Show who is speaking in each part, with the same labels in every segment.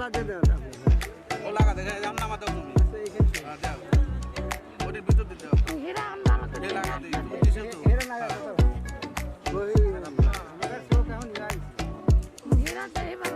Speaker 1: ও লাগা দেখে জাম না মাথা তুমি ওর ভিতর দিতে হবে হেরা আমরা আমাকে লাগা দিই তুমি দিছো তো হেরা লাগা তো ওই আমাদের শো কেমন যাই হেরা তো এবার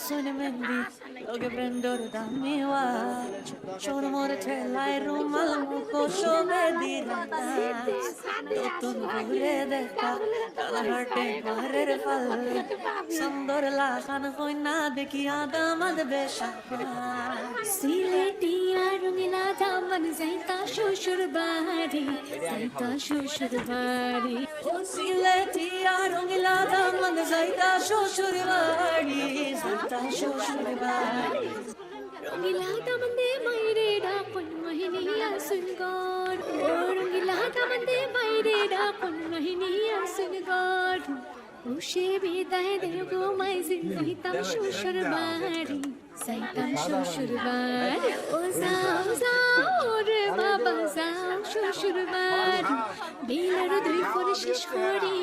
Speaker 2: Sono mendi, lo che prendo da mi watch. Sono morte lai rumal muko shove dirata. Tutto vure dekha, dala harte mare fal. Sandor la khan koi na dekhi adam ad besha.
Speaker 3: Sileti arungila daman zaita shushur bari, zaita shushur bari.
Speaker 2: Sileti arungila daman zaita shushur bari, zaita shushur bari.
Speaker 3: Rungila daman de maire da pon mahiniya sungor. Rungila daman de maire da pon mahiniya sungor. Ushe biday de go mai zaita shushur bari. Zaita shushur bari. O zao re baba zao shushur bari. Bilar dui for shish kori.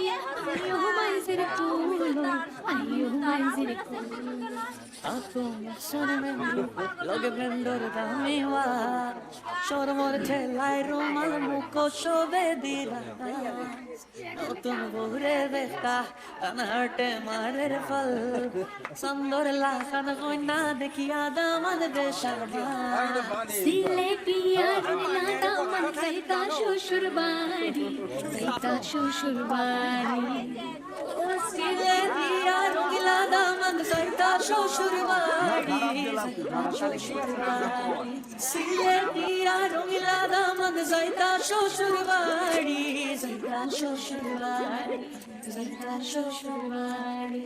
Speaker 3: Ayo mai zir kulo. Ayo mai zir kulo.
Speaker 2: Sono mendi, lo che prendo da mi watch. Sono morte lai rumal muko shove dirata. Tutto vure dekha, dala harte mare fal. Sandor la khan koi na dekhi adam ad besha.
Speaker 3: Sileti arungila daman zaita shushur bari, zaita shushur bari.
Speaker 2: Sileti arungila daman zaita shushur bari, zaita shushur bari. Sileti arungila daman zaita shushur bari, zaita shushur bari, zaita shushur bari.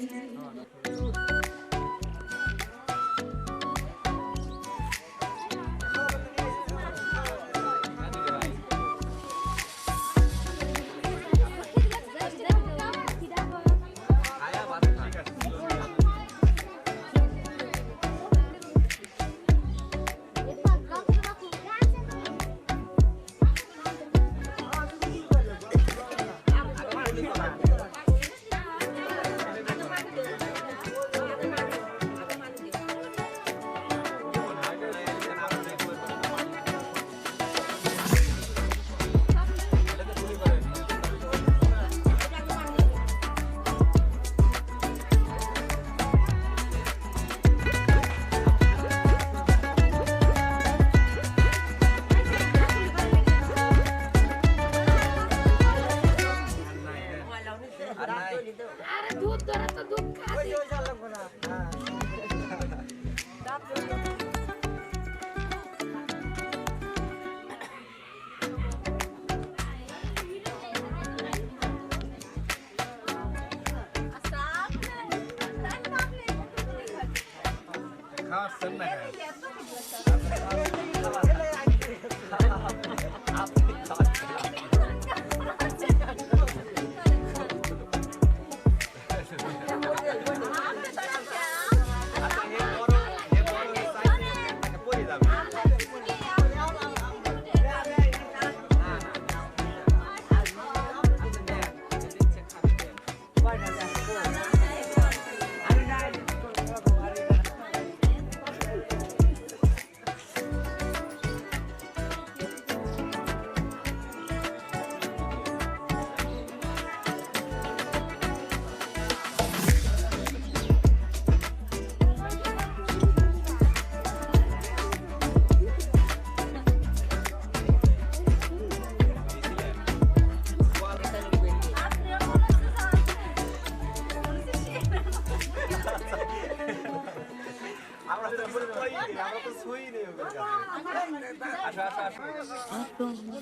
Speaker 4: আসছেন না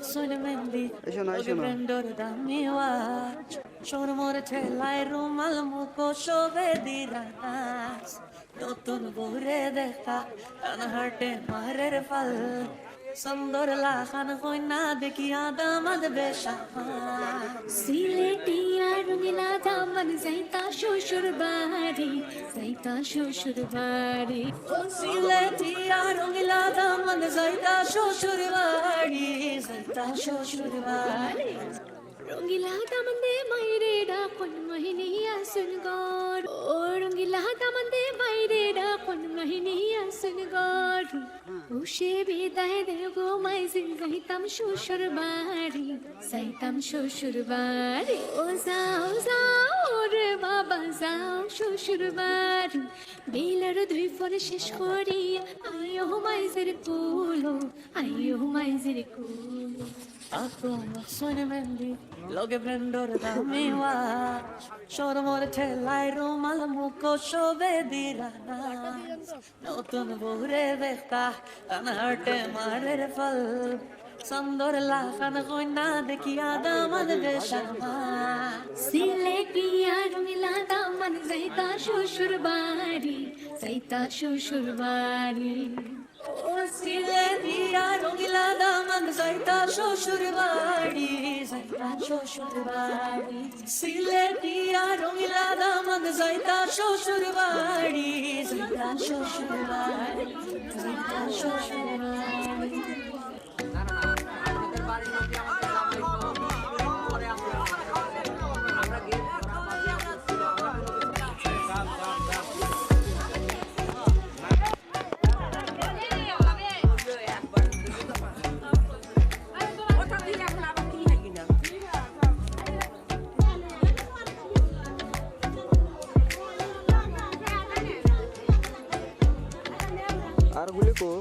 Speaker 2: Sono mendi, che prendo da mio watch. Sono more telai rumal muko shove diras. Notun bure dekha, tan harte mare fal. Sandor la khan hoina dekhi adamad besha.
Speaker 3: সিলেটিয়া Rangeela Daman যাইতা শ্বশুর বাড়ি যাইতা শ্বশুর বাড়ি
Speaker 2: Siletia rongila daman zaita shoshur badi, zaita shoshur badi.
Speaker 3: Rangeela Daman দে মাইরে ডাকন মহিনিয়া সুনগর ও রঙিলা দামন দে মাইরে ডাকন মহিনিয়া সুনগর উশে বিদায় দে গো মাইজিন যাইতাম শ্বশুর বাড়ি যাইতাম শ্বশুর বাড়ি ও যাও যাও রে বাবা যাও শ্বশুর বাড়ি বেলার দুই ফোন শেষ করি আইও মাইজের কুলো আইও মাইজের কুলো
Speaker 2: Akuma sono mendi, lo che prendo da mi watch. Sono more telai rumal muko shove diras. Notun bure dekha, tan harte mare fal. Sandor la khan hoina dekhi adamad besha.
Speaker 3: সিলেটিয়া Rangeela Daman যাইতা শ্বশুর বাড়ি যাইতা শ্বশুর বাড়ি
Speaker 2: Siletia rongila daman zaita shoshur badi, zaita shoshur badi. Siletia rongila daman zaita shoshur badi, zaita shoshur badi, zaita shoshur badi.
Speaker 5: আর গুলি কো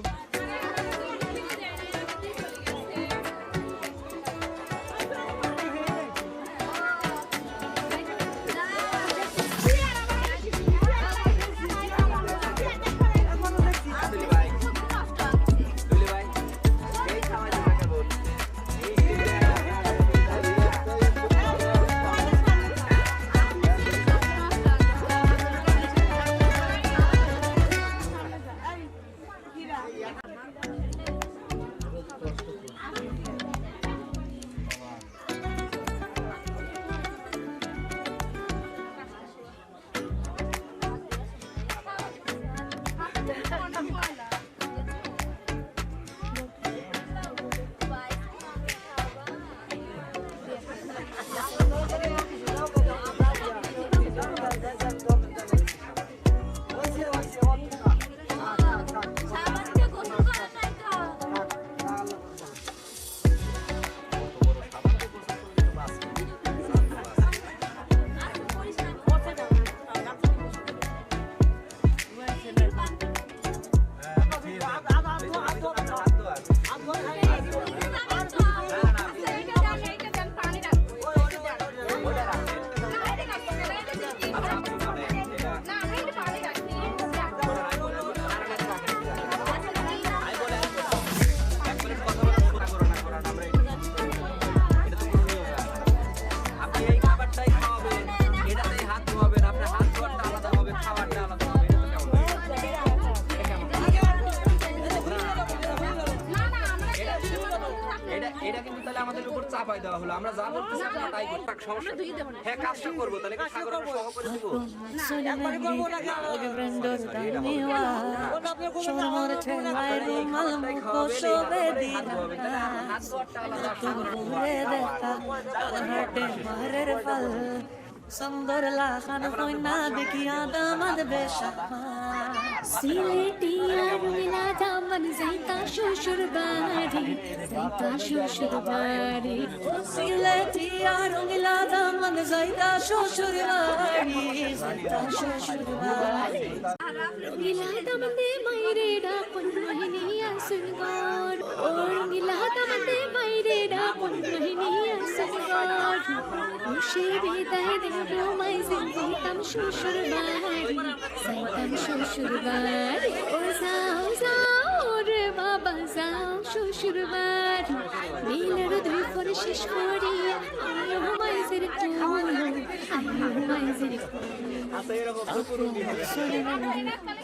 Speaker 4: উপর চাপাই দেওয়া হলো আমরা যা বলতেছি আমরা তাই করব সমস্যা হ্যাঁ কাজটা করবো তাহলে কি সাগর আমরা সহ করে দেবো
Speaker 2: Look at Brenda, dame igual. Solo amore te lai rumal muko shove dira. Tum pure dekha, harte marer fal. Sandor la khan koi na dekhiya damad beshama.
Speaker 3: সিলেটিয়া Rangeela Daman যাইতা শ্বশুর বাড়ি যাইতা শ্বশুর বাড়ি
Speaker 2: Siletiya rongila daman zaita shoshur bari, zaita shoshur bari.
Speaker 3: Rangeela Daman দে মাইরে ডা কোন মহিনিয়া সুনগর ও রঙিলা দামন দে মাইরে ডা কোন মহিনিয়া সুনগর খুশি বিদায় দেব মাই যাইতাম শ্বশুর বাড়ি যাইতাম শ্বশুর বাড়ি ও যাও যাও রে বাবা যাও শ্বশুর বাড়ি নীলের দুই ফর শেষ করি আমিও মাইজের কোল আমিও মাইজের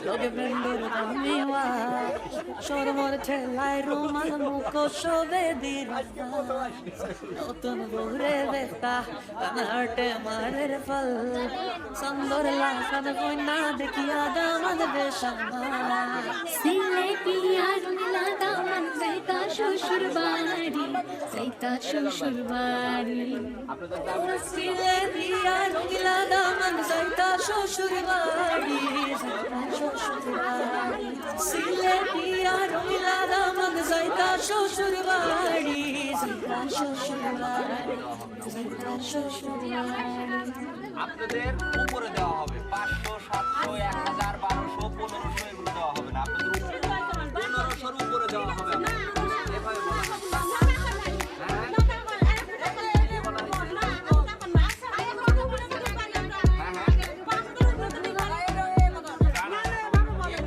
Speaker 2: Look at Brenda, dame igual. Solo amore te lai rumal muko shove dira. Notun bure dekha, tana harte marer fal. Sandor la khan koi na dekhiya damad beshama.
Speaker 3: সিলেটিয়া Rangeela Daman যাইতা শ্বশুর বাড়ি যাইতা শ্বশুর বাড়ি
Speaker 2: Siletiya rongila daman zaita shoshur bari, zaita shoshur bari. Siletiya rongila daman zaita shoshur bari, zaita shoshur bari, zaita shoshur bari.
Speaker 4: আপনাদের উপরে দেওয়া হবে 500 700 1000 1200 1500 এগুলো দেওয়া হবে না আপনাদের 1500 এর উপরে দেওয়া হবে এভাবে বলা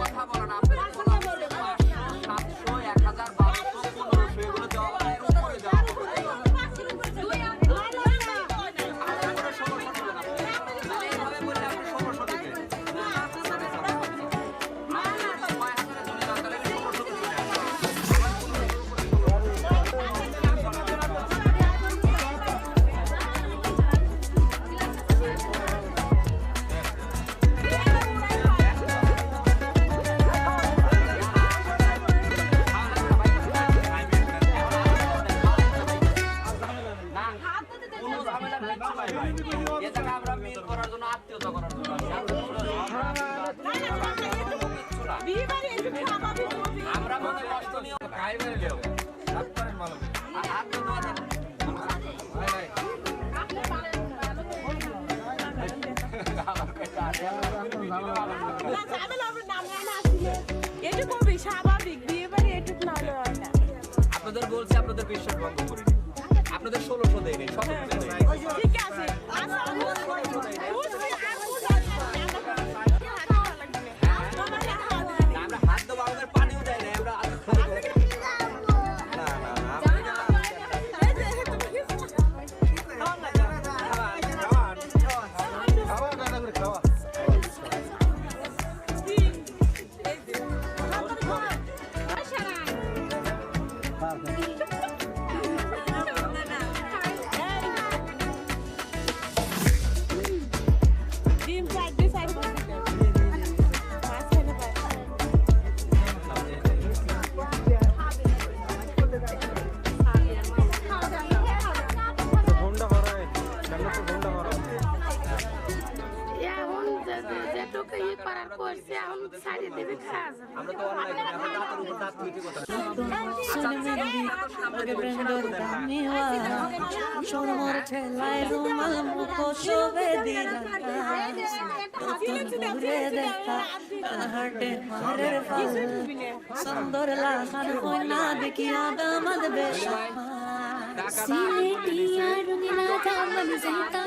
Speaker 4: কথা বলো না আপনাদের 700 1000 1200 1500 এগুলো দেওয়া হবে এর উপরে দেওয়া হবে আমরা মিল করার জন্য আত্মীয়তা করার জন্য আমরা মনে কষ্ট নিয়ে খাইবে দেব আপনার মালুম আপনাদের বলছি আপনাদের বিশ্বাস ভঙ্গ করি আপনাদের 1600 দেয় সব ঠিক আছে আমরা হাত দেবো আমাদের পানিও দেয় না আমরা আমরা তো অনলাইনে আমরা দাঁতের উপর দাঁত তুইতে কথা
Speaker 2: Look at Brenda, dame igual. Solo amore te lai rumal muko shove dira. Notun pure dekha, tana harte marer fal. Sandor la khan koi na dekhiya damad beshama.
Speaker 3: সিলেটিয়া Rangeela Daman যাইতা